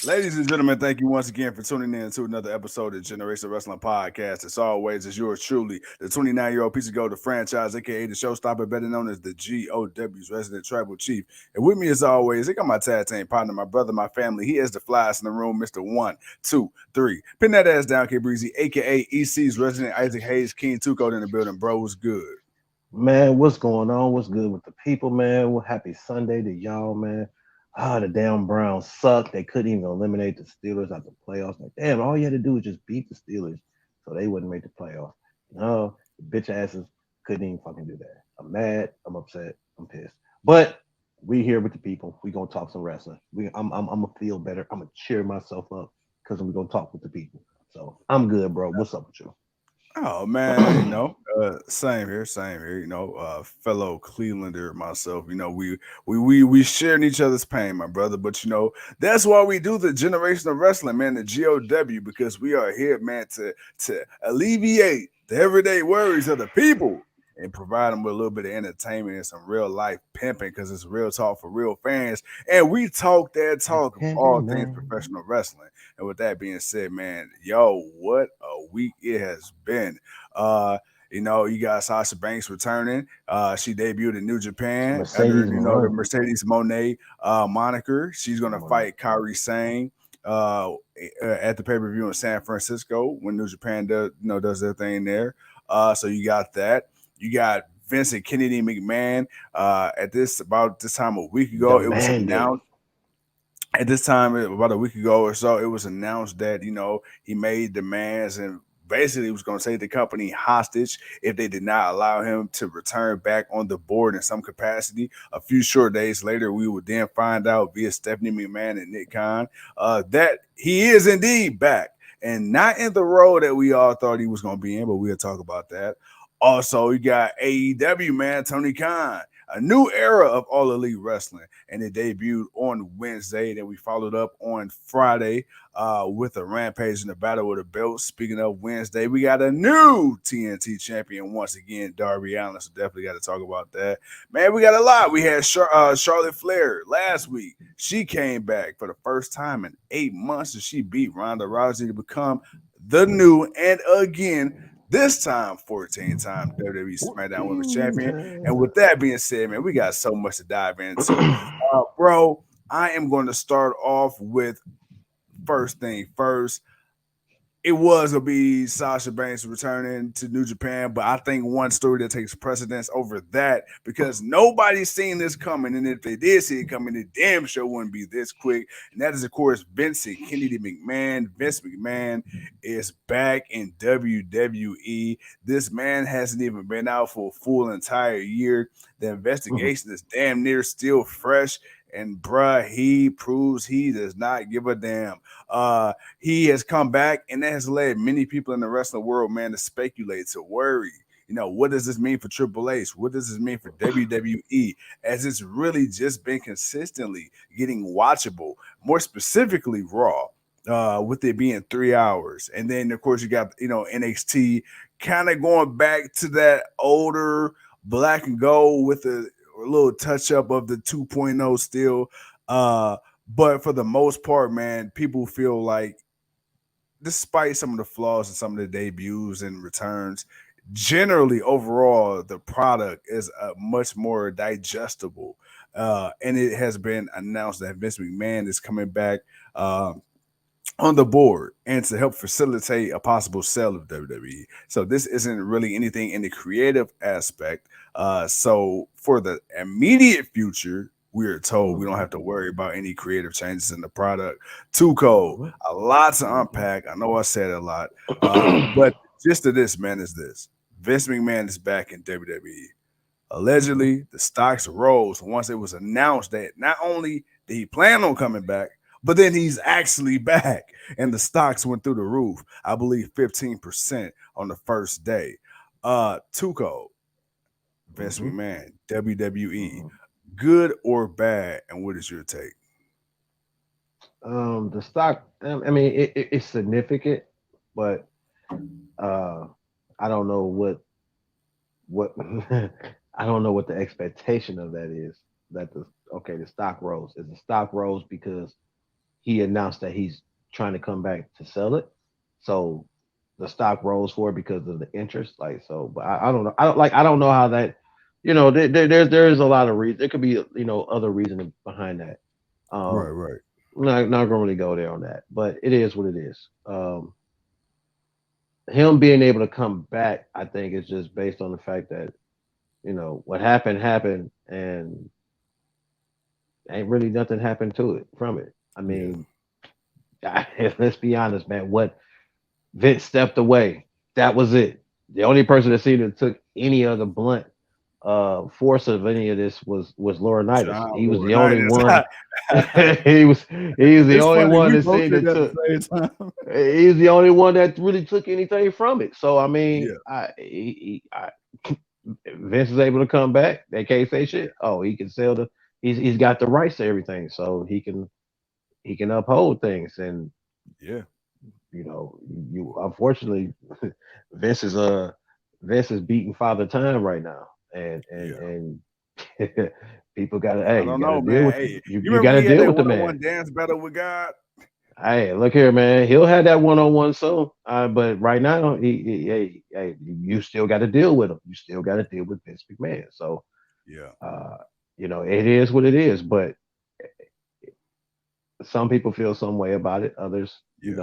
Ladies and gentlemen, thank you once again for tuning in to another episode of Generation Wrestling Podcast. As always, is yours truly, the 29-year-old piece of gold, the franchise, aka the showstopper, better known as the GOW's resident tribal chief. And with me, as always, I got my tag team partner, my brother, my family. He is the flyest in the room, Mr. 1, 2, 3. Pin that ass down, K Breezy, aka EC's resident Isaac Hayes, King Tuco in the building. Bro, what's good? Man, what's going on? What's good with the people, man? Well, happy Sunday to y'all, man. The damn Browns suck. They couldn't even eliminate the Steelers out the playoffs. Like, damn, all you had to do was just beat the Steelers so they wouldn't make the playoffs. No, the bitch asses couldn't even fucking do that. I'm mad. I'm upset. I'm pissed. But we here with the people. We gonna talk some wrestling. I'm gonna feel better. I'm gonna cheer myself up because we're gonna talk with the people. So I'm good, bro. What's up with you? Oh man, same here, same here. Fellow Clevelander myself. We sharing each other's pain, my brother. But that's why we do the generation of wrestling, man. The GOW, because we are here, man, to alleviate the everyday worries of the people and provide them with a little bit of entertainment and some real life pimping, because it's real talk for real fans. And we talk that talk of all things professional wrestling. And with that being said, man, what a week it has been. You got Sasha Banks returning. She debuted in New Japan under Mercedes the Monet. Mercedes Monet moniker. She's gonna fight Kairi Sane at the pay-per-view in San Francisco when New Japan does their thing there. So you got that. You got Vincent Kennedy McMahon. About this time a week ago, it was Demanding. announced at this time about a week ago or so, it was announced that he made demands and basically was going to take the company hostage if they did not allow him to return back on the board in some capacity. A few short days later, we would then find out via Stephanie McMahon and Nick Khan that he is indeed back, and not in the role that we all thought he was going to be in, but we'll talk about that. Also, you got AEW, man, Tony Khan, a new era of All Elite Wrestling, and it debuted on Wednesday. Then we followed up on Friday with a Rampage in the Battle of the Belts. Speaking of Wednesday, we got a new TNT champion once again, Darby Allin. So definitely got to talk about that. Man, we got a lot. We had Charlotte Flair last week. She came back for the first time in 8 months, and she beat Ronda Rousey to become the new and again this time 14-time WWE SmackDown Women's Champion. And with that being said, man, we got so much to dive into. Bro, I am going to start off with first thing first. It was going to be Sasha Banks returning to New Japan, but I think one story that takes precedence over that, because nobody's seen this coming, and if they did see it coming, the damn show wouldn't be this quick. And that is, of course, Vincent Kennedy McMahon. Vince McMahon is back in WWE. This man hasn't even been out for a full entire year. The investigation is damn near still fresh. And bruh, he proves he does not give a damn. He has come back, and that has led many people in the wrestling world, man, to speculate, to worry. What does this mean for Triple H? What does this mean for WWE? As it's really just been consistently getting watchable, more specifically Raw, with it being 3 hours. And then, of course, you got, NXT kind of going back to that older black and gold with a little touch up of the 2.0 still. But for the most part, man, people feel like, despite some of the flaws and some of the debuts and returns, generally overall the product is much more digestible. And it has been announced that Vince McMahon is coming back on the board and to help facilitate a possible sale of WWE. So this isn't really anything in the creative aspect. So for the immediate future, we are told we don't have to worry about any creative changes in the product. Too cold. A lot to unpack. I know I said a lot. But just to this, man, is this. Vince McMahon is back in WWE. Allegedly, the stocks rose once it was announced that not only did he plan on coming back, but then he's actually back, and the stocks went through the roof. I believe 15% on the first day. Tuco, Vince McMahon, WWE, good or bad, and what is your take? The stock, I mean, it's significant, but I don't know what I don't know what the expectation of that is. That the stock rose. Is the stock rose because he announced that he's trying to come back to sell it. So the stock rose for it because of the interest. Like so, but I don't know. I don't know how that. There's a lot of reason. There could be other reasoning behind that. Right, Um, right. not gonna really go there on that, but it is what it is. Him being able to come back, I think, is just based on the fact that what happened happened, and ain't really nothing happened to it from it. I Yeah. mean, let's be honest, man. What Vince stepped away. That was it. The only person that seemed to took any of the blunt force of any of this was Laurinaitis. John He was the only one. Laurinaitis. He was the It's only funny, one we that both seemed said to that at took. the same time. He's the only one that really took anything from it. So I mean, Yeah, Vince is able to come back. They can't say yeah, shit. Oh, he can sell the. He's got the rights to everything, so he can uphold things. And yeah, you know, you unfortunately Vince is Vince is beating father time right now, yeah. and people gotta I you don't gotta know, deal man. with Hey, you you remember gotta he had deal that with the man. one-on-one dance battle with God? Hey, look here, man. He'll have that one on one soon. But right now, you still got to deal with him. You still got to deal with Vince McMahon. So, Yeah, uh, it is what it is. But some people feel some way about it. Others, yeah,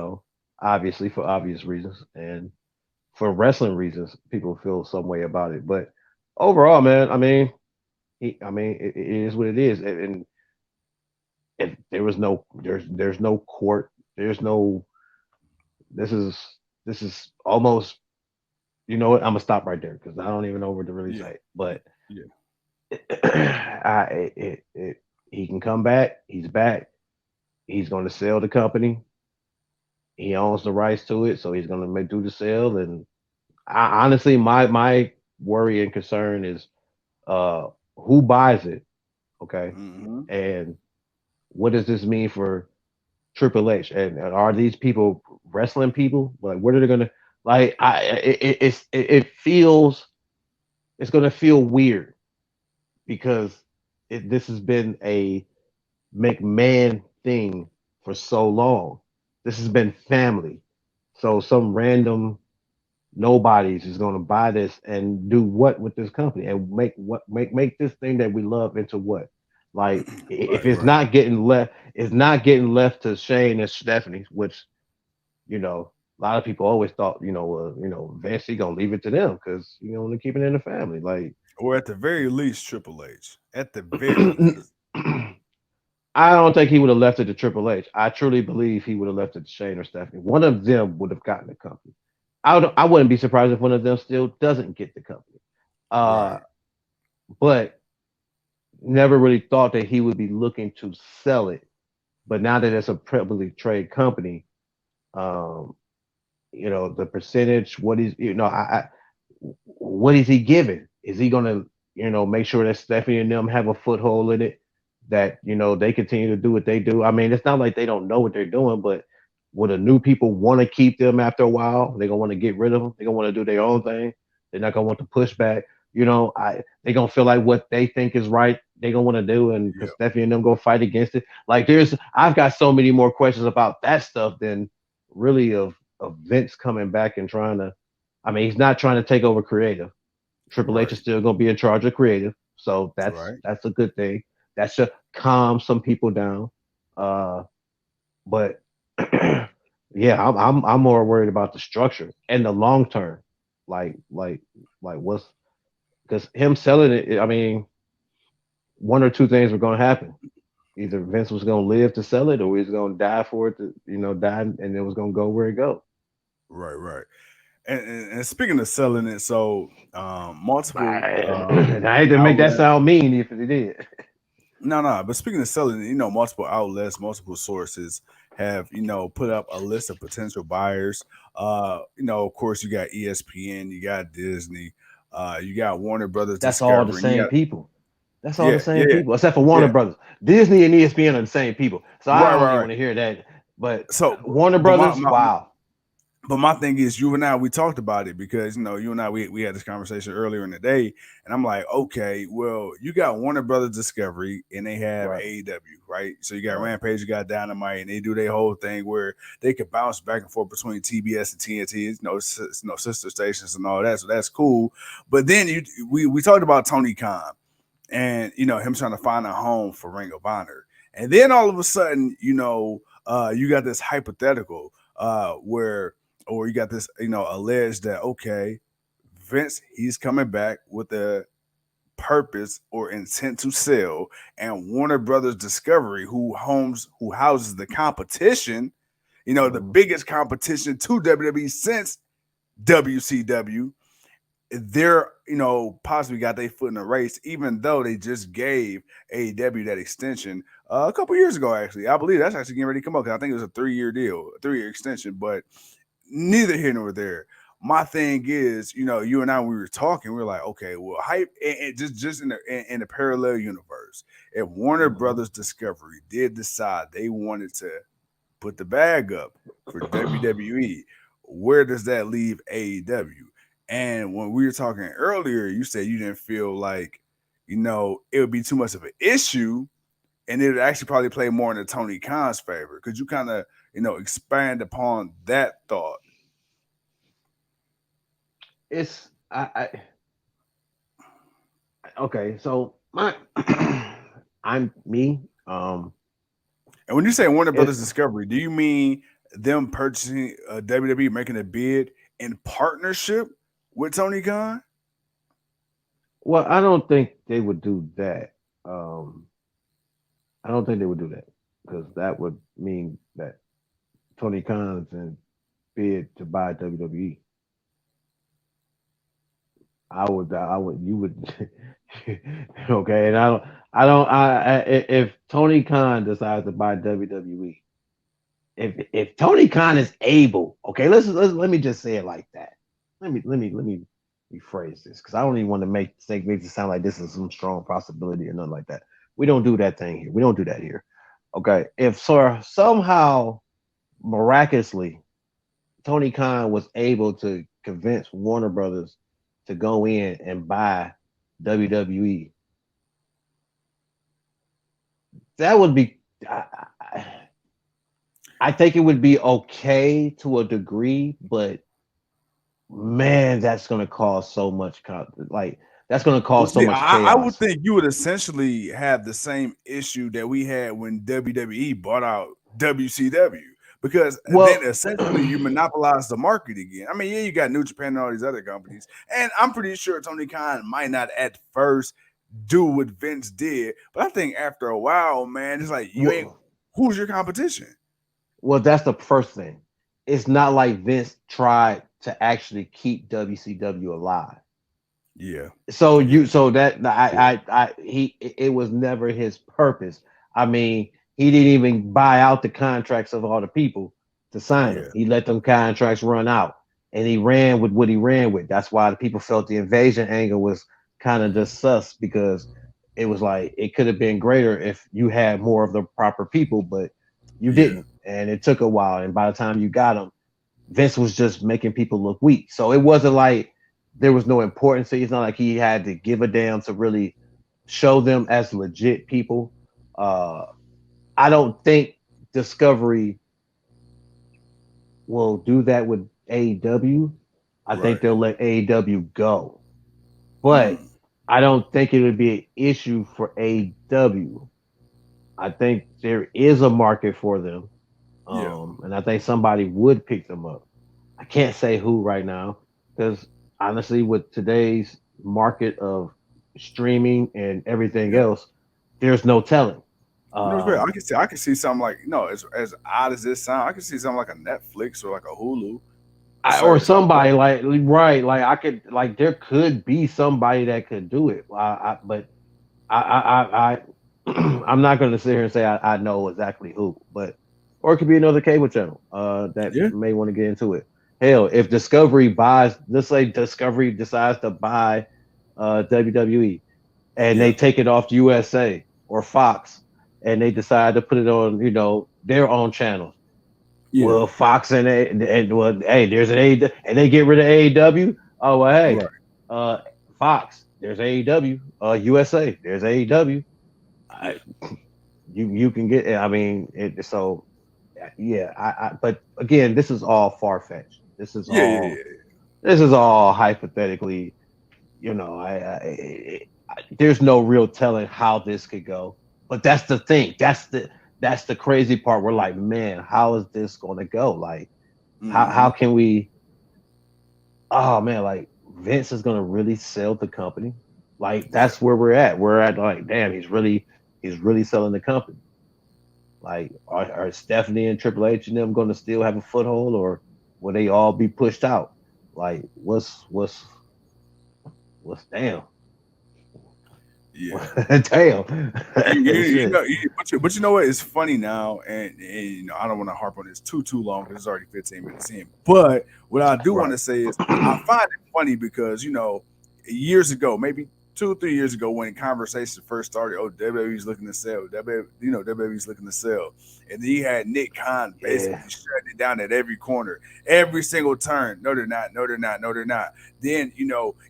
obviously for obvious reasons and for wrestling reasons, people feel some way about it. But overall, man, I mean, it is what it is. And there's no court. There's no. This is this is almost. You know what? I'm gonna stop right there because I don't even know what to really yeah, say. But yeah, he can come back. He's back. He's going to sell the company. He owns the rights to it, so he's going to do the sale. And honestly, my worry and concern is uh, who buys it. Okay, hmm, and what does this mean for Triple H? And are these people wrestling people? Like, what are they going to like? It feels it's going to feel weird because this has been a McMahon thing for so long. This has been family. So some random nobodies is going to buy this and do what with this company and make this thing that we love into what? Like if right, right. it's not getting left to Shane and Stephanie, which a lot of people always thought Vince he gonna leave it to them because want to keep it in the family. Like Or at the very least, Triple H. At the very least. I don't think he would have left it to Triple H. I truly believe he would have left it to Shane or Stephanie. One of them would have gotten the company. I wouldn't be surprised if one of them still doesn't get the company. Uh, Right, but never really thought that he would be looking to sell it. But now that it's a publicly traded company, um, the percentage, what is what is he giving? Is he gonna make sure that Stephanie and them have a foothold in it? That they continue to do what they do. I mean, it's not like they don't know what they're doing, but would the new people want to keep them after a while? They're gonna want to get rid of them. They're gonna want to do their own thing. They're not gonna want to push back. They're gonna feel like what they think is right. They're gonna want to do, and because yeah, Stephanie and them go fight against it. Like I've got so many more questions about that stuff than really of Vince coming back and trying to. I mean, he's not trying to take over creative. Triple H is right, still going to be in charge of creative, so right. that's a good thing. That should calm some people down. Uh, but yeah, I'm more worried about the structure and the long term. Like like like what's because him selling it. I mean, one or two things were going to happen. Either Vince was going to live to sell it, or he was going to die for it to die, and it was going to go where it goes. Right, right. And speaking of selling it, so multiple And I hate to make that outlets. sound mean if it did. No, no. But speaking of selling, multiple outlets, multiple sources have put up a list of potential buyers. Of course, you got ESPN, you got Disney, you got Warner Brothers That's all the Discovery, and you same got people. That's all the yeah, same yeah, people, except for Warner yeah. Brothers. Disney and ESPN are the same people. So I Right, don't right, even right. want to hear that. But So, Warner but my Brothers, my wow. But my thing is, you and I, we talked about it because you and I, we had this conversation earlier in the day, and I'm like, okay, well, you got Warner Brothers Discovery, and they have Right, AEW, right? So you got right. Rampage, you got Dynamite, and they do their whole thing where they could bounce back and forth between TBS and TNT, sister stations and all that. So that's cool. But then we talked about Tony Khan and him trying to find a home for Ring of Honor, and then all of a sudden, you got this hypothetical where or you got this, alleged that okay, Vince he's coming back with a purpose or intent to sell, and Warner Brothers Discovery, who houses the competition, the Mhm. biggest competition to WWE since WCW, they're possibly got their foot in the race, even though they just gave AEW that extension a couple years ago. Actually, I believe that's actually getting ready to come up because I think it was a 3-year deal, a 3-year extension. But neither here nor there. My thing is, you and I, we were talking, we were like, okay, well, hype, and just in the parallel universe, if Warner Mhm. Brothers Discovery did decide they wanted to put the bag up for WWE, where does that leave AEW? And when we were talking earlier, you said you didn't feel like, it would be too much of an issue, and it would actually probably play more in the Tony Khan's favor. Could you kind of, expand upon that thought? It's okay. So my I'm me. And when you say Warner It Brothers Discovery, do you mean them purchasing WWE, making a bid in partnership with Tony Khan? well, I don't think they would do that. Um, I don't think they would do that because that would mean that Tony Khan's in bid to buy WWE. You would, okay. And if Tony Khan decides to buy WWE, if Tony Khan is able, okay, let me just say it like that. Let me rephrase this because I don't even want to make it sound like this is some strong possibility or nothing like that. We don't do that thing here. We don't do that here. Okay, if somehow miraculously Tony Khan was able to convince Warner Brothers to go in and buy WWE, that would be. I think it would be okay to a degree, but man, that's gonna cause so much like that's gonna Well, cause so see, much I would chaos. think you would essentially have the same issue that we had when WWE bought out WCW, because then Well, essentially you monopolize the market again. I mean, yeah, you got New Japan and all these other companies, and I'm pretty sure Tony Khan might not at first do what Vince did, but I think after a while, man, it's like you ain't well, who's your competition? well, that's the first thing. It's not like Vince tried to actually keep WCW alive. Yeah, So yeah, so that he it was never his purpose. I mean, he didn't even buy out the contracts of all the people to sign them. yeah, He let them contracts run out, and he ran with what he ran with. That's why the people felt the invasion angle was kind of just sus because it was like it could have been greater if you had more of the proper people, but you yeah, didn't, and it took a while. And by the time you got them, Vince was just making people look weak. So it wasn't like there was no importance. It's not like he had to give a damn to really show them as legit people. Uh, I don't think Discovery will do that with AEW. I think right. they'll let AEW go, but Mm, I don't think it would be an issue for AEW. I think there is a market for them, yeah, and I think somebody would pick them up. I can't say who right now because honestly, with today's market of streaming and everything yeah. else, there's no telling. It's great. Um, I can see something like as odd as this sound, I can see something like a Netflix or like a Hulu, a or service like that. somebody like right, like I could like there could be somebody that could do it. But I'm not going to sit here and say I know exactly who, but or it could be another cable channel that Yeah, may want to get into it. Hell, if Discovery buys, let's say Discovery decides to buy WWE and yeah, they take it off USA or Fox and they decide to put it on, their own channels. Yeah. Well, Fox and well, hey, there's an A, and they get rid of AEW. Oh well, hey, Right. uh, Fox, there's AEW. USA, there's AEW. Yeah. I, you can get. I mean, so yeah. But again, this is all far fetched. Yeah. Yeah. Yeah. This is all hypothetically. There's no real telling how this could go. But that's the thing. That's the crazy part. We're like, man, how is this going to go? Like, how Mm-hmm. can we? Oh man, like Vince is going to really sell the company. Like Yeah. that's where we're at. We're at like, damn, he's really selling the company. Like, are Stephanie and Triple H and them going to still have a foothold, or will they all be pushed out? Like, what's damn, Yeah. damn, You shit. know, but you know what? It's funny now, and I don't want to harp on this too long because it's already 15 minutes in. But what I do want Right. to say is, I find it funny because years ago, maybe 2 or 3 years ago, when conversation first started, oh, WWE's looking to sell, WWE's looking to sell, and then you had Nick Khan Yeah. basically shutting it down at every corner, every single turn. No, they're not. No, they're not. No, they're not. Then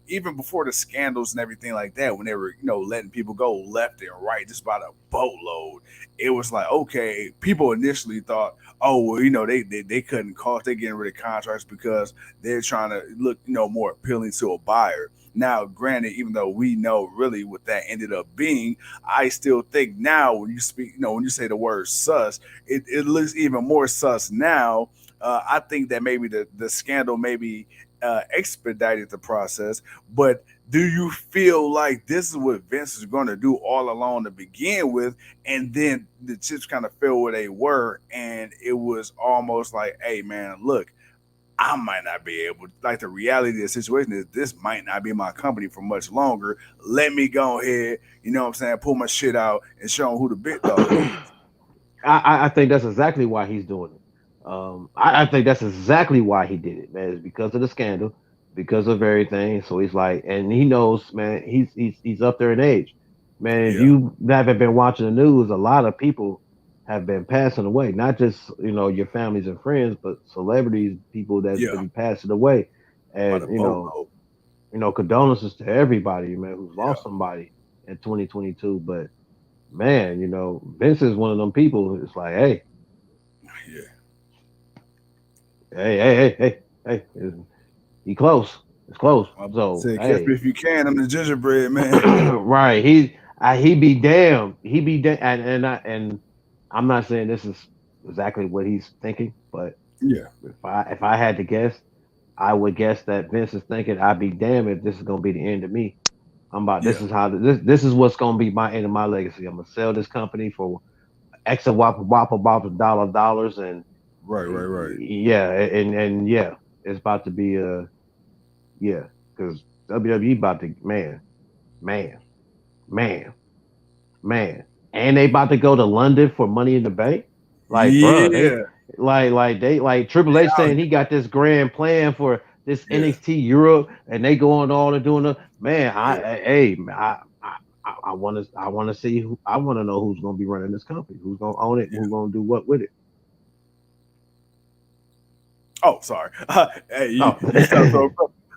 even before the scandals and everything like that, when they were letting people go left and right just about a boatload, it was like, okay, people initially thought, oh well, they couldn't cost, they're getting rid of contracts because they're trying to look more appealing to a buyer. Now, granted, even though we know really what that ended up being, I still think now when you speak, when you say the word sus, it looks even more sus now. I think that maybe the scandal maybe expedited the process, but do you feel like this is what Vince is going to do all along to begin with, and then the chips kind of fell where they were, and it was almost like, hey man, look, I might not be able. Like, the reality of the situation is this might not be my company for much longer. Let me go ahead, what I'm saying, pull my shit out and show them who the big dog is. I think that's exactly why he's doing it. I think that's exactly why he did it, man. It's because of the scandal, because of everything. So he's like, and he knows, man. He's up there in age, man. If Yeah, you haven't been watching the news, a lot of people have been passing away. Not just your families and friends, but celebrities, people that's yeah, been passing away. by the And boatload. condolences to everybody, man, who's Yeah, lost somebody in 2022. But man, Vince is one of them people. It's like, yeah. hey, he close. It's close. I So said, catch me hey, if you can. I'm the gingerbread man. right. He be damned. He be damn. And I'm not saying this is exactly what he's thinking, but Yeah, if I had to guess, I would guess that Vince is thinking, I'd be damned if this is gonna be the end of me. This yeah. is how this is what's gonna be my end of my legacy. I'm gonna sell this company for X and wapple dollars, and Right, right, right. yeah, and yeah, it's about to be yeah, because WWE about to man, man, man, and they about to go to London for Money in the Bank. Like, bruh, they Yeah, like Triple they H out saying he here. got this grand plan for this Yeah, NXT Europe, and they going on and doing the man. yeah, Hey, I want to see who I want to know who's going to be running this company, who's going to own it, yeah. who's going to do what with it. Oh, sorry. Hey, Oh, you sound so.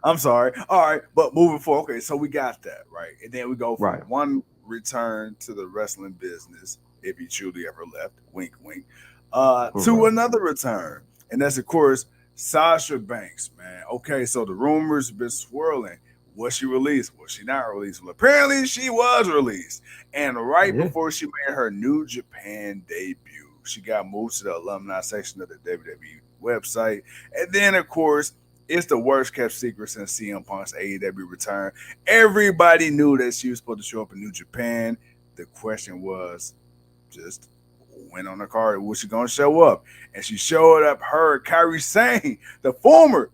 I'm sorry. All right, but moving forward. Okay, so we got that right, and then we go from right, one return to the wrestling business, if he truly ever left. Wink, wink. To right, another return, and that's of course Sasha Banks. Man. Okay, so the rumors been swirling. Was she released? Was she not released? Well, apparently she was released, and right yeah, before she made her New Japan debut, she got moved to the alumni section of the WWE website. And then, of course, it's the worst kept secret since CM Punk's AEW return. Everybody knew that she was supposed to show up in New Japan. The question was just when on the card was she going to show up? And she showed up. Her Kairi Sane, the former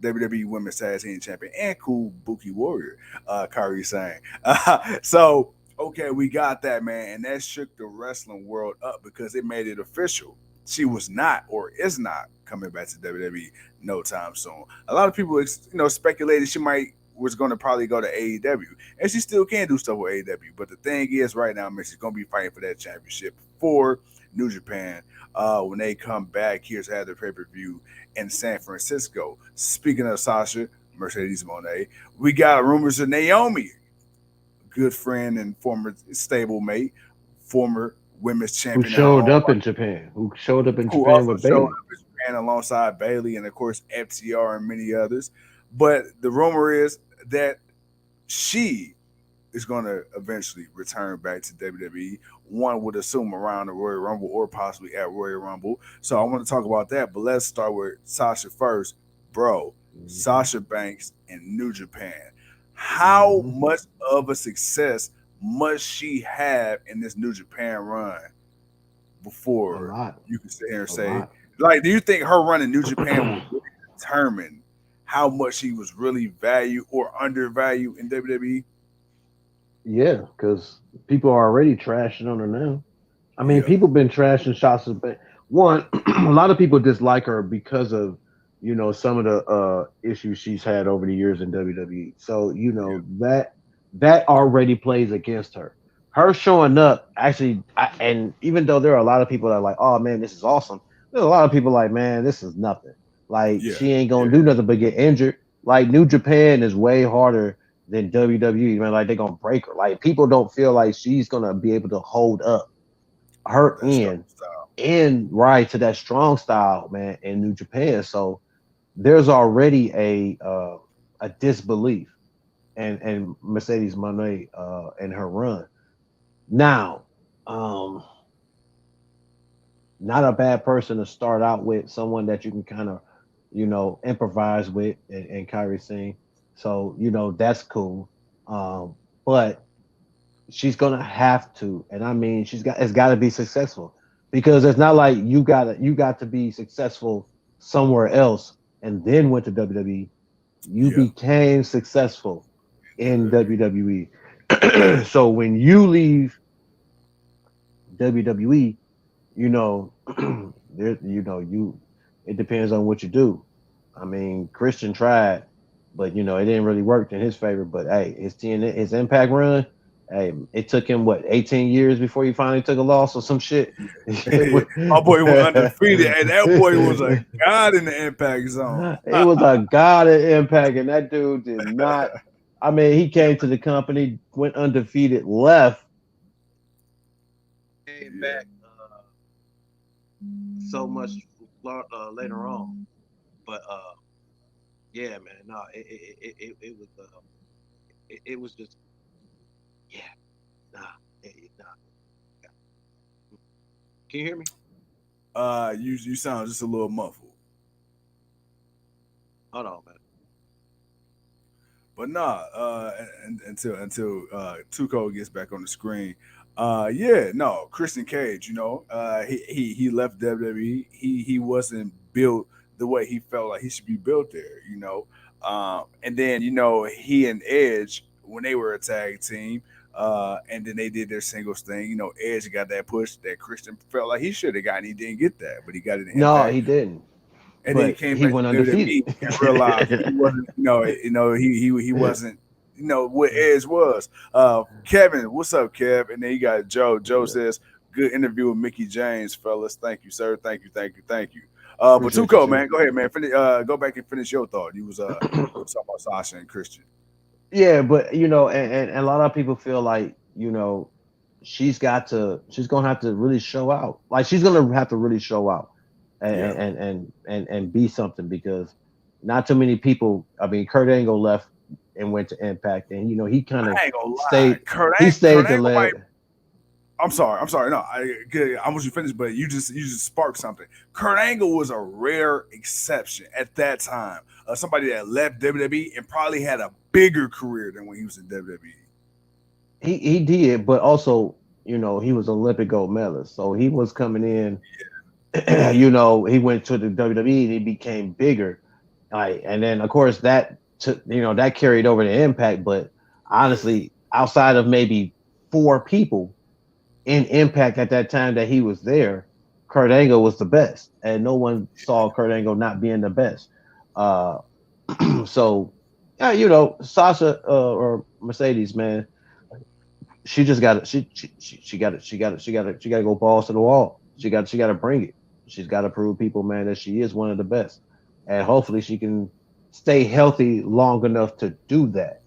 WWE Women's Tag Team Champion and cool Buki Warrior, Kairi Sane. So okay, we got that, man, and that shook the wrestling world up because it made it official. She was not or is not coming back to WWE no time soon. A lot of people, speculated she might was going to probably go to AEW, and she still can do stuff with AEW. But the thing is, right now, man, she's going to be fighting for that championship for New Japan when they come back here to have their pay-per-view in San Francisco. Speaking of Sasha, Mercedes Monet, we got rumors of Naomi, good friend and former stablemate, former women's Who champion in her showed own up right, in Japan? Who showed up in who Japan also with showed Bailey? up in Japan alongside Bailey and of course FTR and many others. But the rumor is that she is going to eventually return back to WWE. One would assume around the Royal Rumble or possibly at Royal Rumble. So I want to talk about that. But let's start with Sasha first. Bro, Hmm. Sasha Banks in New Japan. How Hmm. much of a success must she have in this New Japan run A before lot, you can sit here and a say, lot. like, do you think her run in New Japan will really determine how much she was really valued or undervalued in WWE? Yeah, because people are already trashing on her now. I mean, Yeah, people been trashing Shotzi, but one, a lot of people dislike her because of some of the issues she's had over the years in WWE. So yeah, that already plays against her. Her showing up actually, and even though there are a lot of people that are like, oh man, this is awesome. There's a lot of people like, man, this is nothing. Like yeah, she ain't yeah. gonna do nothing but get injured. Like New Japan is way harder than WWE. Man, like they're gonna break her. Like people don't feel like she's gonna be able to hold up her That strong in style. right to that strong style, man, in New Japan. So there's already a disbelief and Mercedes Monet and her run. Now, um, not a bad person to start out with, someone that you can kind of, improvise with and Kyrie Singh. So, that's cool. But she's gonna have to, and I mean it's gotta be successful. Because it's not like you got to be successful somewhere else and then went to WWE. You Yeah, became successful in WWE. WWE. So when you leave WWE, you know, there, you it depends on what you do. I mean, Christian tried, but it didn't really work in his favor. But hey, his Impact run, hey, it took him what 18 years before he finally took a loss or some shit. It was, My boy went undefeated, and that boy was a god in the impact zone. it was a god of Impact, and that dude did not. I mean, he came to the company, went undefeated, left, came Yeah, back so much later on. But yeah, man, no, it was it was just yeah, nah, nah. Can you hear me? you sound just a little muffled. Hold on, man. But nah, until Tuco gets back on the screen. Yeah, no, Christian Cage, he left WWE. He wasn't built the way he felt like he should be built there. And then he and Edge when they were a tag team. And then they did their singles thing. Edge got that push that Christian felt like he should have gotten. He didn't get that, but he got it in No, Impact. he didn't. And then he But came he back to went undefeated. WWE and realized he wasn't, he wasn't, what Edge was. Kevin, what's up, Kev? And then you got Joe. Joe Yeah, says, "Good interview with Mickey James, fellas. Thank you, sir. Thank you, thank you, thank you." But appreciate you Tuco, too. man, go ahead, man. Go back and finish your thought. You was talking about Sasha and Christian. Yeah, but and a lot of people feel like she's gonna have to really show out. Like she's gonna have to really show out and Yeah, be something because not too many people. I mean, Kurt Angle left and went to Impact, and he kind of I ain't gonna lie. stayed. He Kurt stayed to Angle might. let. I'm sorry. I'm sorry. No, I want you to finish, but you just sparked something. Kurt Angle was a rare exception at that time. Somebody that left WWE and probably had a bigger career than when he was in WWE. He did, but also he was Olympic gold medalist, so he was coming in. He went to the WWE and he became bigger. Like, and then of course that took, that carried over to Impact. But honestly, outside of maybe four people in Impact at that time that he was there, Kurt Angle was the best, and no one saw Kurt Angle not being the best. Uh, so yeah, Sasha or Mercedes, man, she just got to she got to go balls to the wall. She got to bring it. She's got to prove people, man, that she is one of the best, and hopefully she can stay healthy long enough to do that.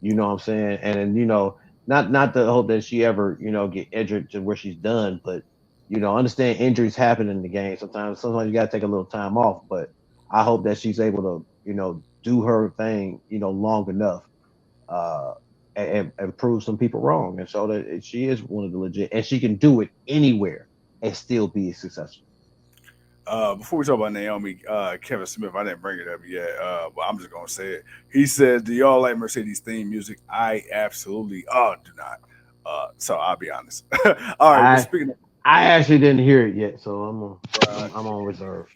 You know what I'm saying? And then, not to hope that she ever, get injured to where she's done, but understand injuries happen in the game. Sometimes you gotta take a little time off. But I hope that she's able to, do her thing, long enough, uh, and prove some people wrong and show that she is one of the legit, and she can do it anywhere and still be successful. Before we talk about Naomi, Kevin Smith, I didn't bring it up yet, but I'm just gonna say it. He says, "Do y'all like Mercedes theme music?" I absolutely, do not. So I'll be honest. All right, but I speaking of, I actually didn't hear it yet, so uh, I'm on reserve.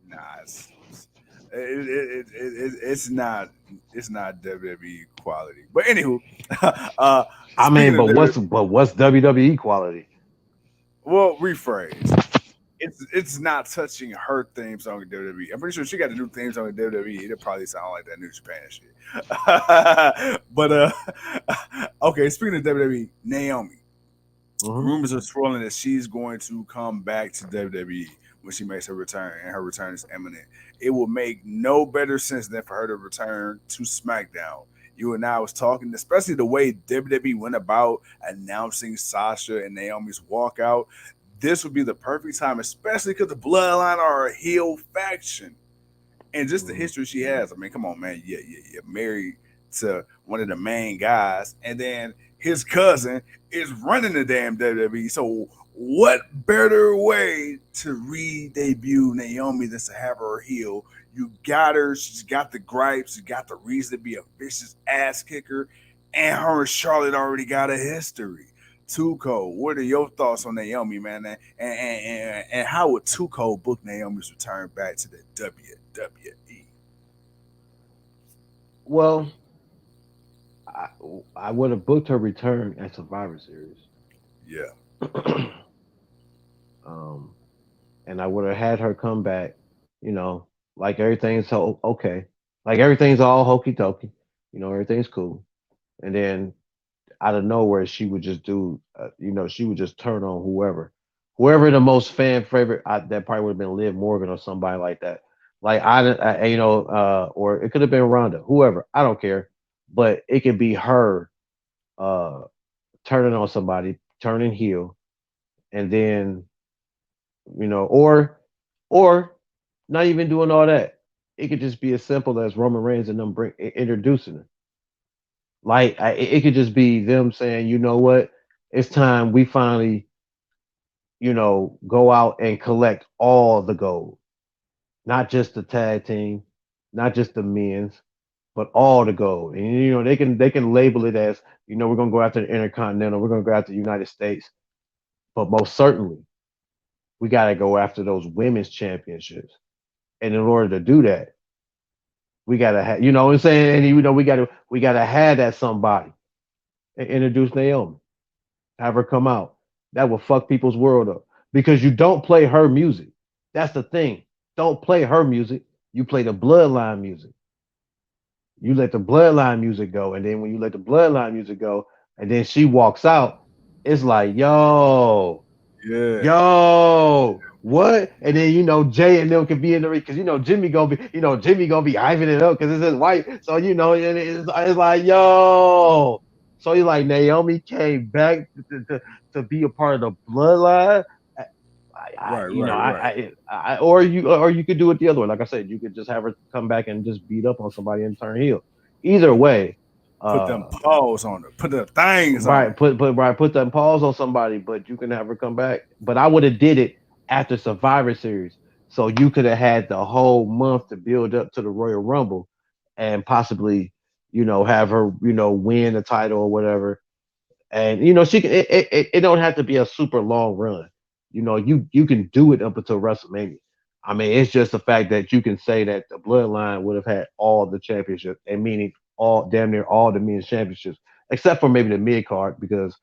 nah, it's not WWE quality. But anywho, uh, I speaking mean, of WWE, but what's WWE quality? well, rephrase. It's not touching her theme song in WWE. I'm pretty sure she got a new theme song in WWE. It'll probably sound like that New Japan shit. But okay. Speaking of WWE, Naomi. Hmm. Rumors are swirling that she's going to come back to WWE when she makes her return, and her return is imminent. It will make no better sense than for her to return to SmackDown. You and I was talking, especially the way WWE went about announcing Sasha and Naomi's walkout. This would be the perfect time, especially because the Bloodline are a heel faction and just the Hmm. history she has. I mean, come on, man. You're married to one of the main guys, and then his cousin is running the damn WWE. So, what better way to re-debut Naomi than to have her heel? You got her. She's got the gripes. She got the reason to be a vicious ass kicker, and her and Charlotte already got a history. Tuco, what are your thoughts on Naomi, man? And how would Tuco book Naomi's return back to the WWE? Well, I, I would have booked her return at Survivor Series. Yeah, um, and I would have had her come back, you know, like everything's so okay, like everything's all hokey dokey, everything's cool. And then out of nowhere, she would just she would just turn on whoever the most fan favorite. That probably would have been Liv Morgan or somebody like that. Like or it could have been Ronda, whoever. I don't care, but it could be her uh turning on somebody, turning heel, and then or not even doing all that. It could just be as simple as Roman Reigns and them introducing her. Like it could just be them saying, you know what, it's time we finally, go out and collect all the gold, not just the tag team, not just the men's, but all the gold. And they can label it as, we're gonna go after the Intercontinental, we're gonna go after the United States, but most certainly we gotta go after those women's championships. And in order to do that, we gotta have, what I'm saying, and we gotta have that somebody and introduce Naomi, have her come out. That will fuck people's world up because you don't play her music. That's the thing. Don't play her music. You play the Bloodline music. You let the Bloodline music go, and then when you let the Bloodline music go, and then she walks out, it's like, yeah, what? And then Jay and them can be in the ring because Jimmy gonna be hyping it up because it's his wife. So and it's like, So he's like, Naomi came back to be a part of the bloodline. right, right, right. Or you could do it the other way. Like I said, you could just have her come back and just beat up on somebody and turn heel. Either way, Put them uh, paws on her. Put the things on right, her. put that pause on somebody, but you can have her come back. But I would have did it after Survivor Series, so you could have had the whole month to build up to the Royal Rumble, and possibly, have her, win the title or whatever. And she can. It don't have to be a super long run. You can do it up until WrestleMania. I mean, it's just the fact that you can say that the Bloodline would have had all the championships, and meaning all damn near all the men's championships, except for maybe the mid card, because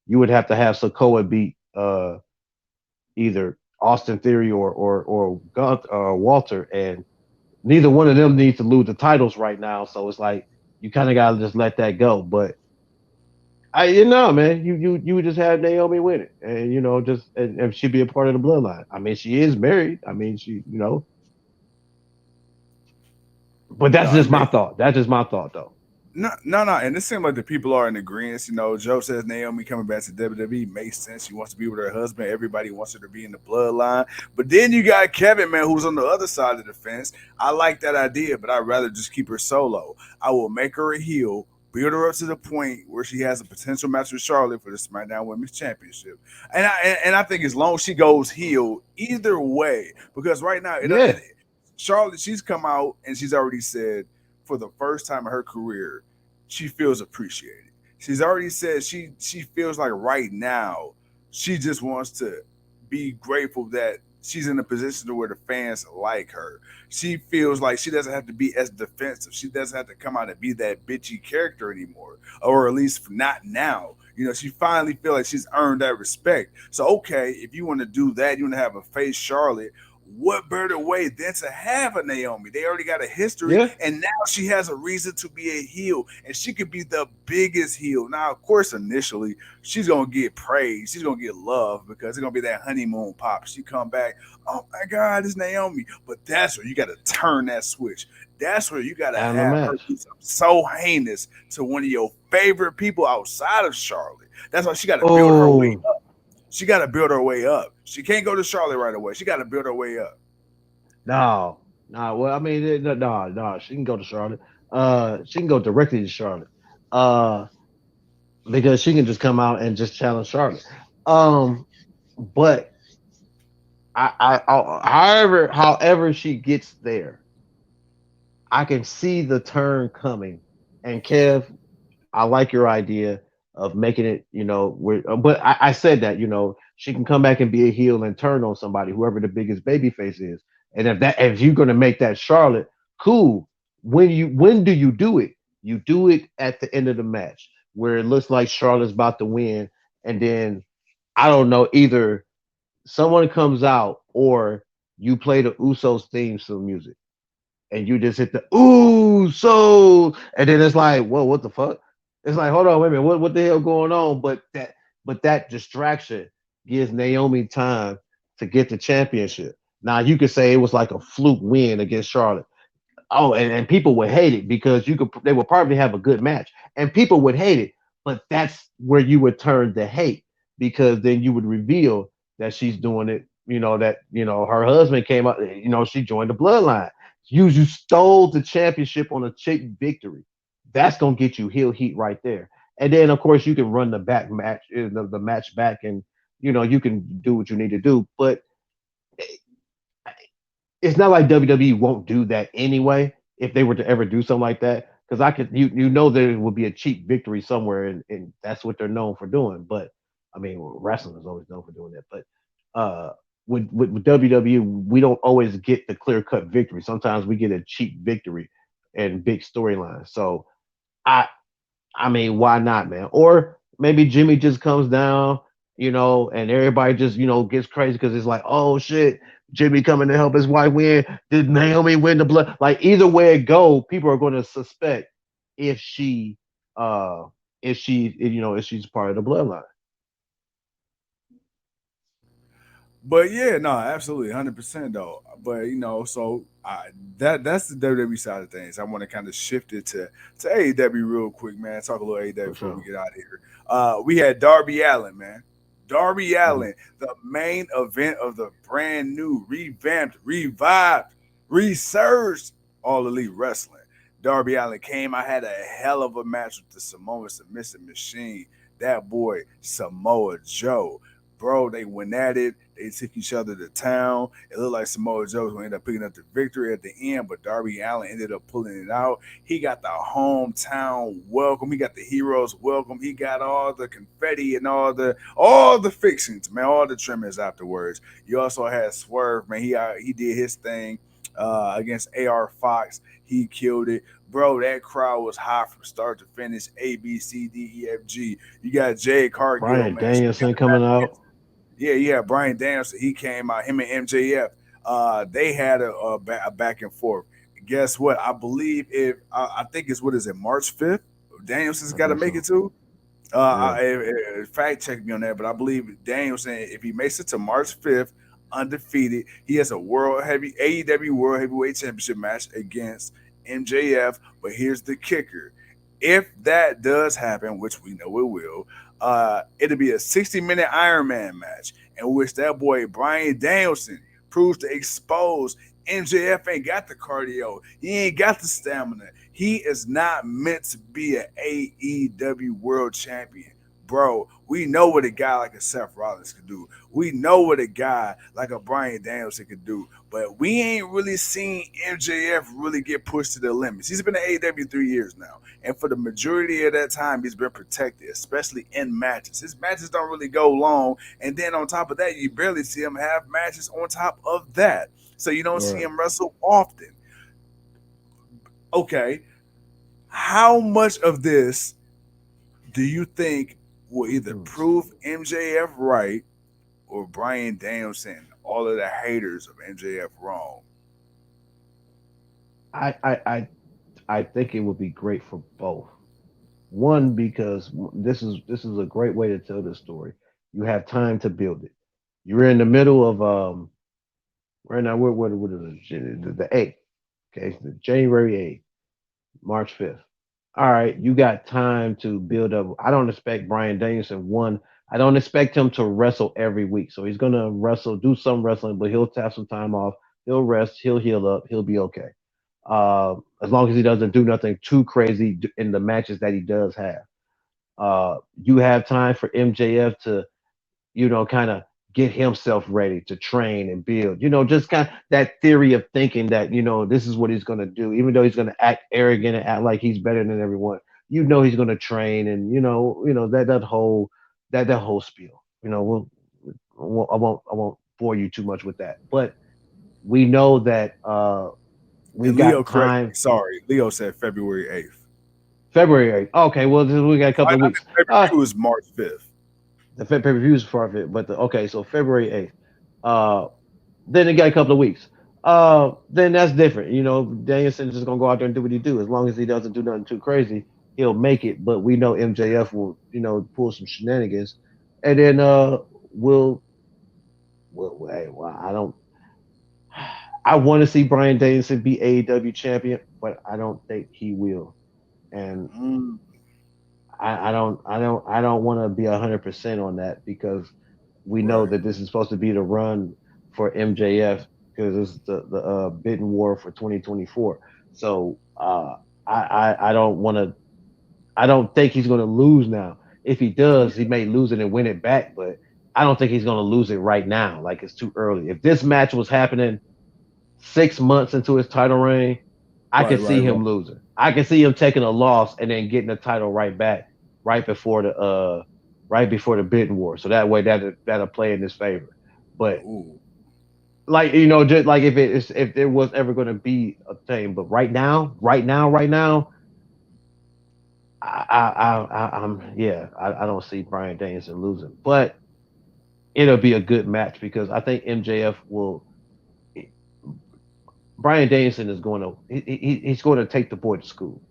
you would have to have Sokoa beat either Austin Theory or Walter, and neither one of them needs to lose the titles right now. So it's like you kind of gotta just let that go. But Man, you would just have Naomi win it, and and she'd be a part of the bloodline. I mean, she is married. I mean, but that's No, it just my makes thought. That's just my thought, though. no, and it seems like the people are in agreement. You know, Joe says Naomi coming back to WWE makes sense. She wants to be with her husband. Everybody wants her to be in the bloodline. But then you got Kevin, man, who's on the other side of the fence. I like that idea, but I'd rather just keep her solo. I will make her a heel, build her up to the point where she has a potential match with Charlotte for the SmackDown Women's Championship. And I think as long as she goes heel, either way, because right now Yeah, Charlotte, she's come out and she's already said for the first time in her career, she feels appreciated. She's already said she feels like right now she just wants to be grateful that she's in a position to where the fans like her. She feels like she doesn't have to be as defensive. She doesn't have to come out and be that bitchy character anymore, or at least not now. You know, she finally feel like she's earned that respect. So okay, if you want to do that, you want to have a face Charlotte, what better way than to have a Naomi? They already got a history, yeah. and now she has a reason to be a heel, and she could be the biggest heel. Now, of course, initially she's gonna get praise, she's gonna get love because it's gonna be that honeymoon pop. She come back, oh my God, it's Naomi. But that's where you got to turn that switch. That's where you got to And the have her match. do something so heinous to one of your favorite people outside of Charlotte. That's why she got to build her way Oh up. She got to build her way up. She can't go to Charlotte right away. She got to build her way up. no, no. Well, I mean, no, no. She can go to Charlotte. She can go directly to Charlotte. Uh, because she can just come out and just challenge Charlotte. Um, but however she gets there, I can see the turn coming. And Kev, I like your idea of making it, but I said that, she can come back and be a heel and turn on somebody, whoever the biggest baby face is. And if you're gonna make that Charlotte, cool. When do you do it? You do it at the end of the match where it looks like Charlotte's about to win, and then I don't know, either someone comes out or you play the Usos theme song music and you just hit the ooh so, and then it's like, whoa, what the fuck? It's like, hold on, wait a minute, what the hell going on? But that distraction gives Naomi time to get the championship. Now you could say it was like a fluke win against Charlotte. Oh, and people would hate it because they would probably have a good match, and people would hate it. But that's where you would turn the hate, because then you would reveal that she's doing it. That her husband came up. She joined the bloodline. You stole the championship on a cheap victory. That's gonna get you heel heat right there. And then of course you can run the back match, the match back, and you can do what you need to do. But it's not like WWE won't do that anyway if they were to ever do something like that. Because I could, there would be a cheap victory somewhere, and that's what they're known for doing. But I mean, wrestling is always known for doing that. But with WWE, we don't always get the clear cut victory. Sometimes we get a cheap victory and big storyline. So I I mean, why not, man? Or maybe Jimmy just comes down, and everybody just, gets crazy because it's like, oh shit, Jimmy coming to help his wife win. Did Naomi win the blood? Like either way it go, people are going to suspect if she, uh, if she's part of the bloodline. But yeah, no, absolutely, 100% though. But so that's the WWE side of things. I want to kind of shift it to AEW real quick, man. Talk a little AEW For before we sure. get out of here. We had Darby Allin, man. Darby Hmm. Allin, the main event of the brand new, revamped, revived, resurged All Elite Wrestling. Darby Allin came. I had a hell of a match with the Samoa Submissive Machine. That boy Samoa Joe, bro, they went at it. They took each other to town. It looked like Samoa Joe was going to end up picking up the victory at the end, but Darby Allin ended up pulling it out. He got the hometown welcome. He got the heroes welcome. He got all the confetti and all the fixings, man, all the trimmings afterwards. You also had Swerve, man. He did his thing against AR Fox. He killed it. Bro, that crowd was hot from start to finish. A, B, C, D, E, F, G. You got Jay Cargill, Brian man. So you got Danielson a coming battle out. against, yeah. Brian Danielson, he came out. Him and MJF, they had a back and forth. Guess what? I believe if I think it's what is it, March 5th? Danielson's I got to think make it so. too. Yeah. Fact check me on that, but I believe Danielson, if he makes it to March 5th undefeated, he has a world heavy AEW World Heavyweight Championship match against MJF. But here's the kicker: if that does happen, which we know it will, it'll be a 60-minute Iron Man match in which that boy Brian Danielson proves to expose MJF ain't got the cardio. He ain't got the stamina. He is not meant to be an AEW world champion. Bro, we know what a guy like a Seth Rollins could do. We know what a guy like a Brian Danielson could do. But we ain't really seen MJF really get pushed to the limits. He's been in AEW 3 years now. And for the majority of that time, he's been protected, especially in matches. His matches don't really go long. And then on top of that, you barely see him have matches on top of that. So you don't see Right. him wrestle often. Okay, how much of this do you think will either Hmm. prove MJF right or Brian Danielson, all of the haters of MJF, wrong? I, I I I think it would be great for both. One, because this is a great way to tell this story. You have time to build it. You're in the middle of right now. What is it? The 8th. Okay, the January 8th, March 5th. All right, you got time to build up. I don't expect Brian Danielson one. I don't expect him to wrestle every week. So he's gonna wrestle, do some wrestling, but he'll have some time off. He'll rest. He'll heal up. He'll be okay. As long as he doesn't do nothing too crazy in the matches that he does have. You have time for MJF to, kind of get himself ready to train and build. Just kind of that theory of thinking that, this is what he's going to do, even though he's going to act arrogant and act like he's better than everyone. He's going to train, and that whole spiel. I won't bore you too much with that, but we know that we And Leo got correct me. time. Sorry, Leo said February 8th. February 8th. Okay, well, we got a couple of I weeks. think pay-per-view is March 5th. The Fed pay-per-views part of it, but okay, so February 8th. Uh, then they got a couple of weeks. Then that's different. Danielson's just gonna go out there and do what he do. As long as he doesn't do nothing too crazy, he'll make it. But we know MJF will, pull some shenanigans, and then we'll, hey, well, I don't. I want to see Brian Danielson be AEW champion, but I don't think he will. And Mm, I don't want to be 100% on that because we know right. that this is supposed to be the run for MJF because this is the bidding war for 2024. So I don't want to. I don't think he's going to lose now. If he does, he may lose it and win it back, but I don't think he's going to lose it right now. Like it's too early. If this match was happening 6 months into his title reign, I Right, can right, see right. him losing. I can see him taking a loss and then getting the title right back right before the bidding war. So that way that'll play in his favor. But Ooh. like just like if there was ever going to be a thing, but right now, I don't see Brian Danielson losing, but it'll be a good match because I think MJF will. Brian Danielson is going to he's going to take the boy to school.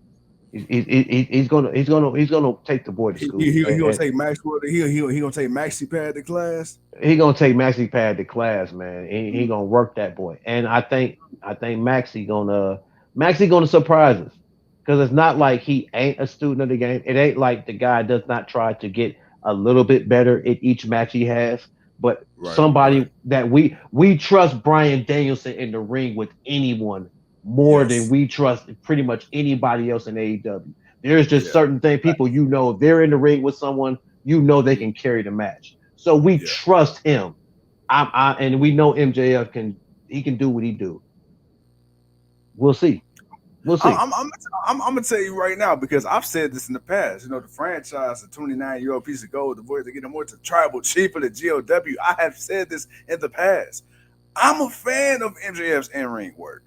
He's going to take the boy to school, He gonna and take Maxwell. He gonna take Maxi Pad to class. he gonna take Maxi Pad to class, man. He Mm, gonna work that boy, and I think Maxi gonna surprise us because it's not like he ain't a student of the game. It ain't like the guy does not try to get a little bit better at each match he has, but right, right. somebody that we trust Brian Danielson in the ring with anyone more than Yes. we trust pretty much anybody else in AEW. There's just Yeah. certain thing people if they're in the ring with someone, they can carry the match. So we Yeah. trust him. And we know MJF can do what he do. We'll see. We'll see. I'm gonna tell you right now because I've said this in the past. The franchise, the 29-year-old piece of gold, the boy to get him more to tribal chief of the GOW. I have said this in the past. I'm a fan of MJF's in-ring work.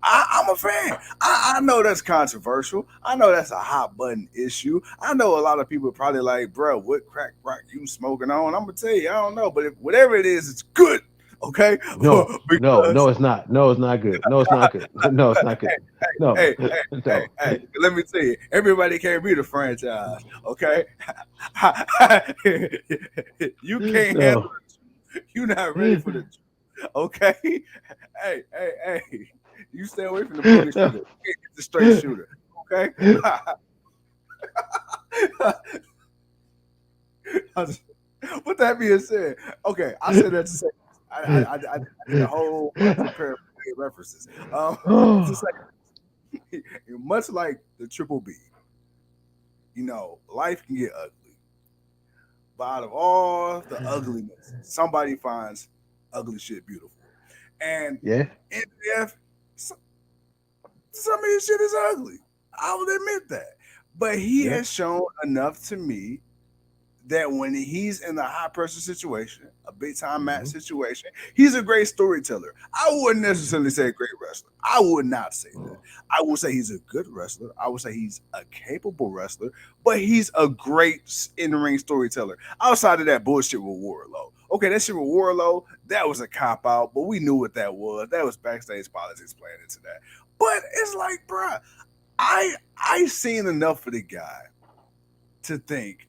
I'm a fan. I know that's controversial. I know that's a hot button issue. I know a lot of people are probably like, bro, what crack rock you smoking on? I'm gonna tell you, I don't know, but whatever it is, it's good. Okay, No, no, because no, it's not. No, it's not good. No, it's not good. No, it's not good. No, no. Let me tell you, everybody can't be the franchise. Okay, you can't handle No. it. You're not ready for the truth. Okay, hey, you stay away from the booger shooter. You can't get the straight shooter. Okay. With that being said, okay, I said that to say I did a whole bunch of paraphrase references. To say, much like the triple B, life can get ugly. But out of all the ugliness, somebody finds ugly shit beautiful. And Yeah. NJF, some of his shit is ugly. I will admit that. But he Yeah. has shown enough to me that when he's in a high pressure situation, a big time match Hmm. situation, he's a great storyteller. I wouldn't necessarily say a great wrestler. I would not say that. I would say he's a good wrestler. I would say he's a capable wrestler, but he's a great in ring storyteller. Outside of that bullshit with Warlow. Okay, that shit with Warlow, that was a cop out, but we knew what that was. That was backstage politics playing into that. But it's like, bruh, I seen enough of the guy to think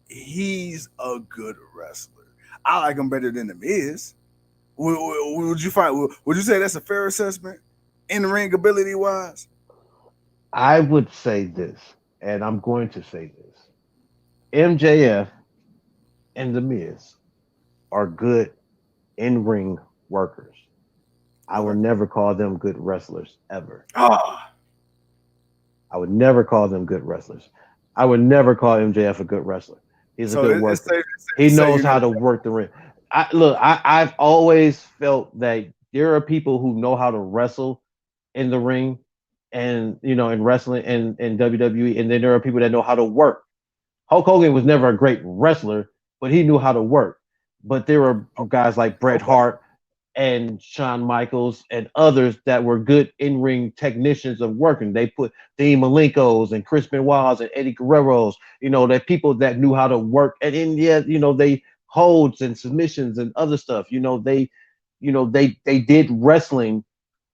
he's a good wrestler. I like him better than the Miz. Would you find? Would you say that's a fair assessment in ring ability wise? I would say this, and I'm going to say this. MJF and The Miz are good in ring workers. I will Okay. never call them good wrestlers ever. Ah, I would never call them good wrestlers. I would never call MJF a good wrestler. He's a so good it's worker. safe He to say knows you how never. to work the ring. I've always felt that there are people who know how to wrestle in the ring and in wrestling and WWE, and then there are people that know how to work. Hulk Hogan was never a great wrestler, but he knew how to work. But there were guys like Bret Okay. Hart and Shawn Michaels and others that were good in-ring technicians of working. They put Dean Malenko's and Chris Benoit's and Eddie Guerrero's, that people that knew how to work. And in they holds and submissions and other stuff. They did wrestling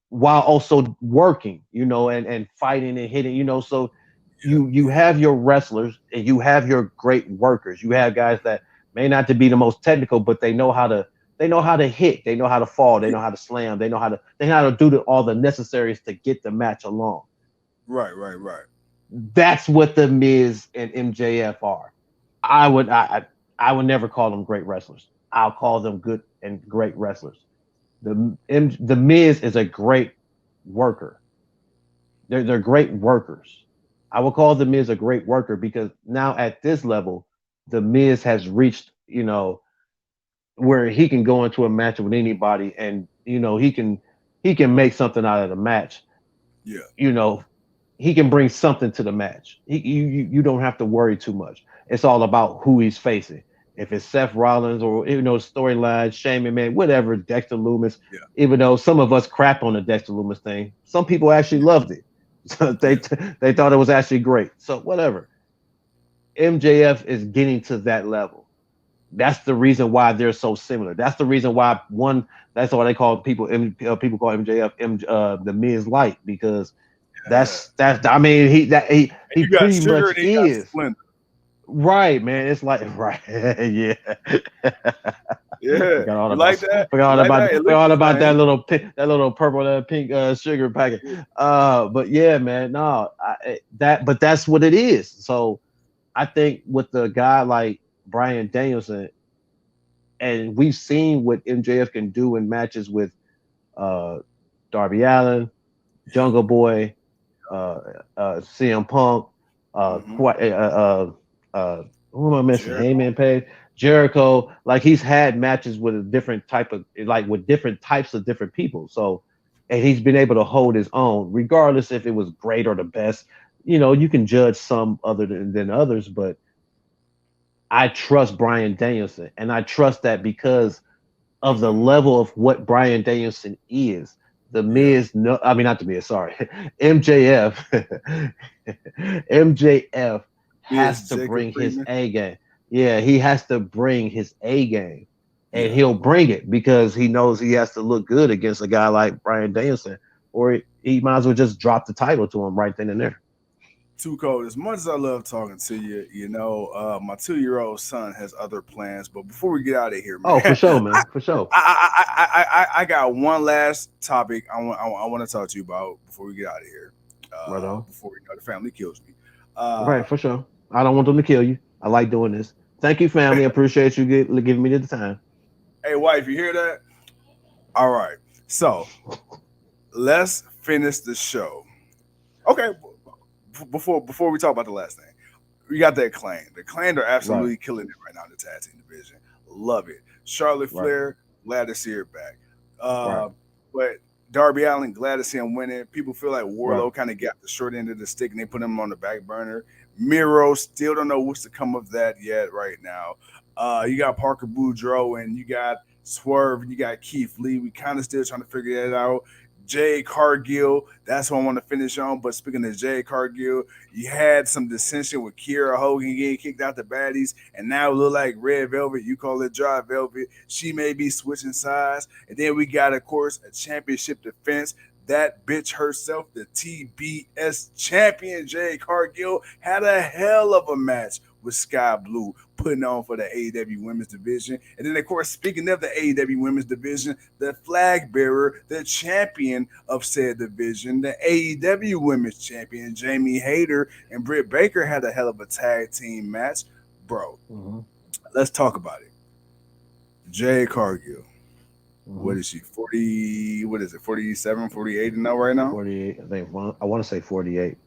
while also working, and fighting and hitting, so you have your wrestlers and you have your great workers. You have guys that may not to be the most technical, but they know how to hit, they know how to fall, they know how to slam, they know how to do all the necessaries to get the match along. Right. That's what the Miz and MJF are. I would never call them great wrestlers. I'll call them good and great wrestlers. The Miz is a great worker. They're great workers. I will call the Miz a great worker because now at this level, the Miz has reached where he can go into a match with anybody and he can make something out of the match. Yeah. You know he can bring something to the match. You don't have to worry too much. It's all about who he's facing. If it's Seth Rollins or storyline, Shane McMahon, whatever, Dexter Loomis. Yeah. Even though some of us crap on the Dexter Loomis thing, some people actually loved it. So they Yeah. they thought it was actually great. So whatever. MJF is getting to that level. That's the reason why they're so similar. That's the reason why one. That's why they call people. People call MJF the Miz Light because Yeah. that's. I mean, he You got pretty sugar much and he got is splendor. right, man. It's like right, yeah. Yeah. Forgot all You about like that? forgot You all like about that? forgot all Elixir about thing. that little purple pink sugar packet. But yeah, man, no, but that's what it is. So I think with the guy like Brian Danielson, and we've seen what MJF can do in matches with uh, Darby Allin, Yeah. Jungle Boy, CM Punk, Mm-hmm. who am I missing? Jericho. Heyman Page, Jericho. Like he's had matches with a different type of like with different types of different people. So, and he's been able to hold his own, regardless if it was great or the best. You can judge some other than others, but I trust Brian Danielson, and I trust that because of the Mm-hmm. level of what Brian Danielson is. The Yeah. Miz, no, I mean not the Miz, sorry, MJF. MJF has Is to Jacob bring his Freeman. A game. Yeah, he has to bring his A game, and Yeah. he'll bring it because he knows he has to look good against a guy like Brian Danielson or he might as well just drop the title to him right then and there. Too cold. As much as I love talking to you, my 2-year-old son has other plans. But before we get out of here, Oh, for man, sure, man, for sure. I got one last topic I want to talk to you about before we get out of here. Right on. Before the family kills me. Right, for sure. I don't want them to kill you. I like doing this. Thank you, family. Appreciate you giving me the time. Hey, wife, you hear that? All right. So let's finish the show. Okay. Before we talk about the last thing, we got that claim. The claim are Right, absolutely killing it right now in the tag team division. Love it. Charlotte right, Flair, glad to see her back. right, But Darby Allin, glad to see him winning. People feel like right. Warlow kind of got the short end of the stick and they put him on the back burner. Miro still don't know what's to come of that yet right now. You got Parker Boudreaux and you got Swerve and you got Keith Lee. We kind of still trying to figure that out. Jay Cargill, that's what I want to finish on. But speaking of Jay Cargill, you had some dissension with Kiera Hogan getting kicked out the baddies, and now it look like Red Velvet. You call it Dry Velvet. She may be switching sides. And then we got, of course, a championship defense. That bitch herself, the TBS champion, Jay Cargill, had a hell of a match with Sky Blue, putting on for the AEW Women's Division. And then, of course, speaking of the AEW Women's Division, the flag bearer, the champion of said division, the AEW Women's Champion, Jamie Hayter and Britt Baker had a hell of a tag team match. Bro, Hmm. let's talk about it. Jay Cargill. Hmm. What is she? 40, what is it? 47, 48 and now right now? 48. I think I want to say 48.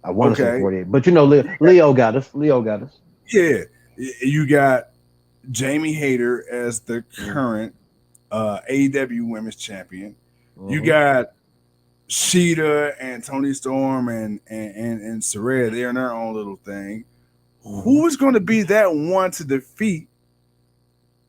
I want to say Okay. 48. But you know, Leo got us. Leo got us. Yeah. You got Jamie Hayter as the Mm-hmm. current AEW Women's Champion. You Hmm. got Sheeta and Tony Storm and Saraya. They're in their own little thing. Hmm. Who is going to be that one to defeat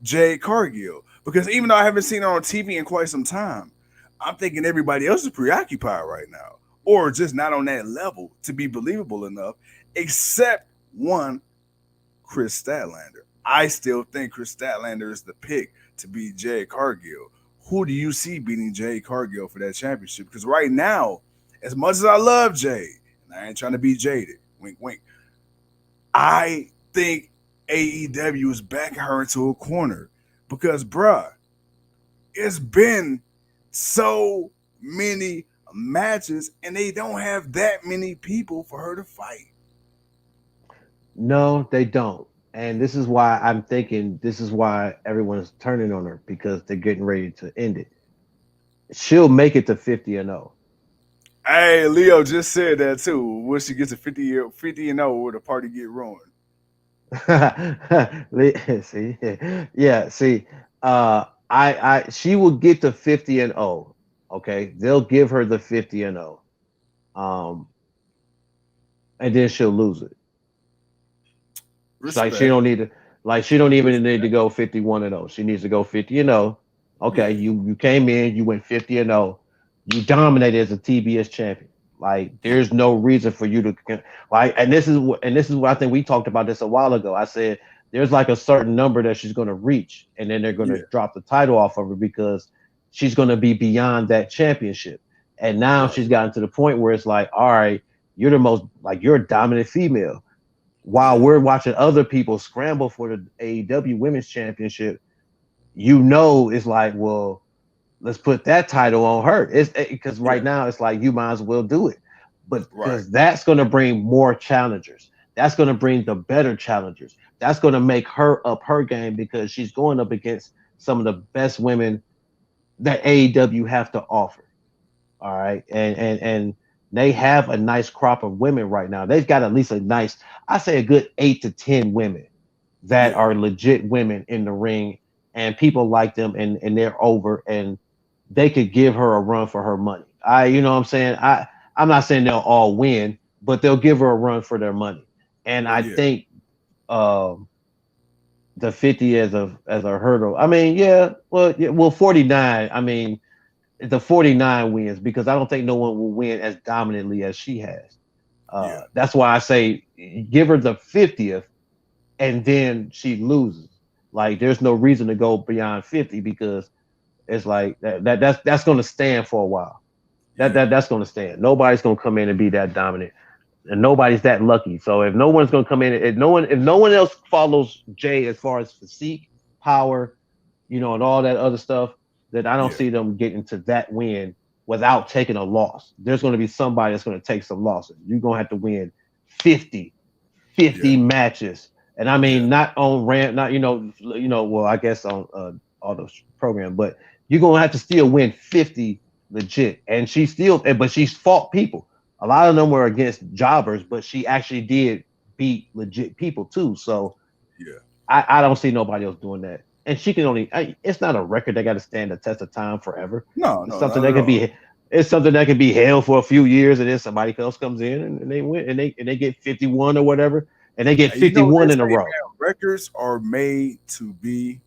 Jade Cargill? Because even though I haven't seen her on TV in quite some time, I'm thinking everybody else is preoccupied right now, or just not on that level to be believable enough, except one, Chris Statlander. I still think Chris Statlander is the pick to beat Jay Cargill. Who do you see beating Jay Cargill for that championship? Because right now, as much as I love Jay, and I ain't trying to be jaded, wink, wink, I think AEW is backing her into a corner because, bruh, it's been so many matches and they don't have that many people for her to fight. No, they don't. And this is why I'm thinking this is why everyone's turning on her because they're getting ready to end it. She'll make it to 50 and 0. Hey, Leo just said that too. When she gets to 50 and 0, where the party get ruined. See, yeah, see, she will get to 50 and 0. Okay, they'll give her the 50 and 0, um, and then she'll lose it. Like she Respect. don't need to, like she don't even need to Respect. go 51 and 0. She needs to go 50 and 0. Okay, Yeah. you came in, you went 50 and 0. You dominated as a TBS champion. Like there's no reason for you to like, and this is what I think we talked about this a while ago. I said there's like a certain number that she's going to reach, and then they're going to Yeah. drop the title off of her because she's going to be beyond that championship. And now Right. she's gotten to the point where it's like, all right, you're the most like you're a dominant female while Yeah. we're watching other people scramble for the AEW Women's Championship, it's like, well, let's put that title on her. It's because Yeah. right now it's like you might as well do it, but Right. because that's going to bring more challengers. That's going to bring the better challengers. That's going to make her up her game because she's going up against some of the best women that AEW have to offer. All right. And they have a nice crop of women right now. They've got at least I say a good 8 to 10 women that Yeah. are legit women in the ring and people like them and they're over and they could give her a run for her money. You know what I'm saying? I'm not saying they'll all win, but they'll give her a run for their money. And I Yeah. think um the 50 as a hurdle. I mean, yeah, well 49. I mean, the 49 wins because I don't think no one will win as dominantly as she has. Yeah. That's why I say give her the 50th and then she loses. Like there's no reason to go beyond 50 because it's like that's going to stand for a while. Yeah. That's going to stand. Nobody's going to come in and be that dominant, and nobody's that lucky. So if no one's going to come in, if no one else follows Jay as far as physique, power, and all that other stuff, then I don't Yeah. see them getting to that win without taking a loss. There's going to be somebody that's going to take some losses. You're going to have to win 50, Yeah. 50 matches. And I Yeah. mean, not on ramp, not well, I guess on all those program, but you're gonna have to still win 50 legit. And but she's fought people. A lot of them were against jobbers, but she actually did beat legit people too. So Yeah. I don't see nobody else doing that. And she can it's not a record that got to stand the test of time forever. No, It's no, something not that at can all. be it's something that can be held for a few years, and then somebody else comes in and they win and they get 51 or whatever, and they get And you know what they 51 in a say, row. man? Records are made to be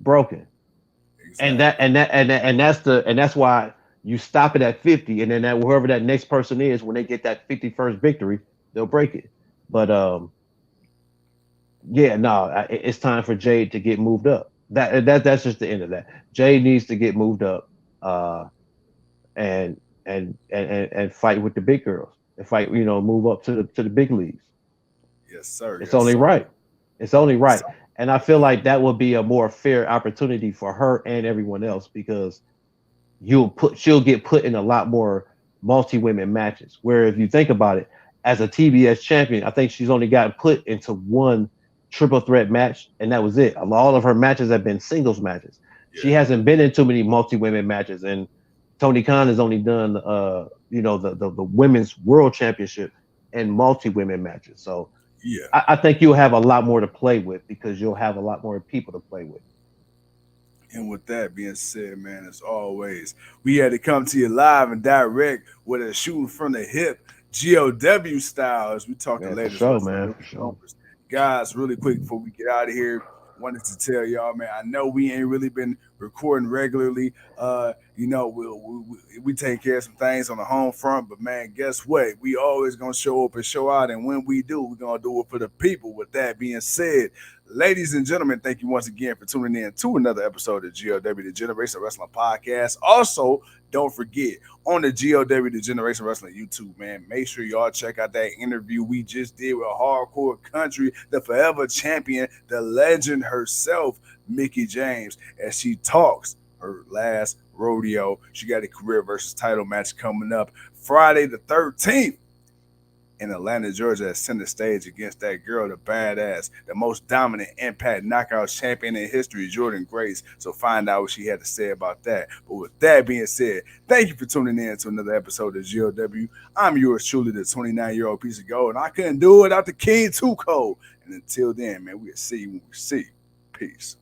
Broken. And that exactly. and that and that, and that's why you stop it at 50, and then that whoever that next person is, when they get that 51st victory, they'll break it. But yeah, no, it's time for Jade to get moved up. That's just the end of that. Jade needs to get moved up, uh, and fight with the big girls and fight, move up to the big leagues. Yes, sir. It's Yes, only sir. right. It's only right. So, And I feel like that would be a more fair opportunity for her and everyone else, because she'll get put in a lot more multi-women matches. Where if you think about it, as a TBS champion, I think she's only gotten put into one triple threat match, and that was it. All of her matches have been singles matches. She yeah, hasn't been in too many multi-women matches, and Tony Khan has only done the women's world championship and multi-women matches. So yeah. I think you'll have a lot more to play with, because you'll have a lot more people to play with. And with that being said, man, as always, we had to come to you live and direct with a shooting from the hip, GOW style, as we talk the Man, for latest sure, wrestling man, news for and sure. rumors. Guys, really quick before we get out of here, wanted to tell y'all, man, I know we ain't really been recording regularly. We take care of some things on the home front, but man, guess what? We always gonna show up and show out, and when we do, we're gonna do it for the people. With that being said, ladies and gentlemen, thank you once again for tuning in to another episode of GOW, the Generation Wrestling Podcast. Also, don't forget, on the GOW, the Generation Wrestling YouTube, man, make sure y'all check out that interview we just did with Hardcore Country, the forever champion, the legend herself, Mickie James, as she talks her last rodeo. She got a career versus title match coming up Friday the 13th in Atlanta, Georgia, at center stage against that girl, the badass, the most dominant Impact Knockout champion in history, Jordan Grace. So find out what she had to say about that. But with that being said, thank you for tuning in to another episode of GOW. I'm yours truly, the 29-year-old piece of gold, and I couldn't do it without the King Too Cold. And until then, man, we'll see you when we see you. Peace.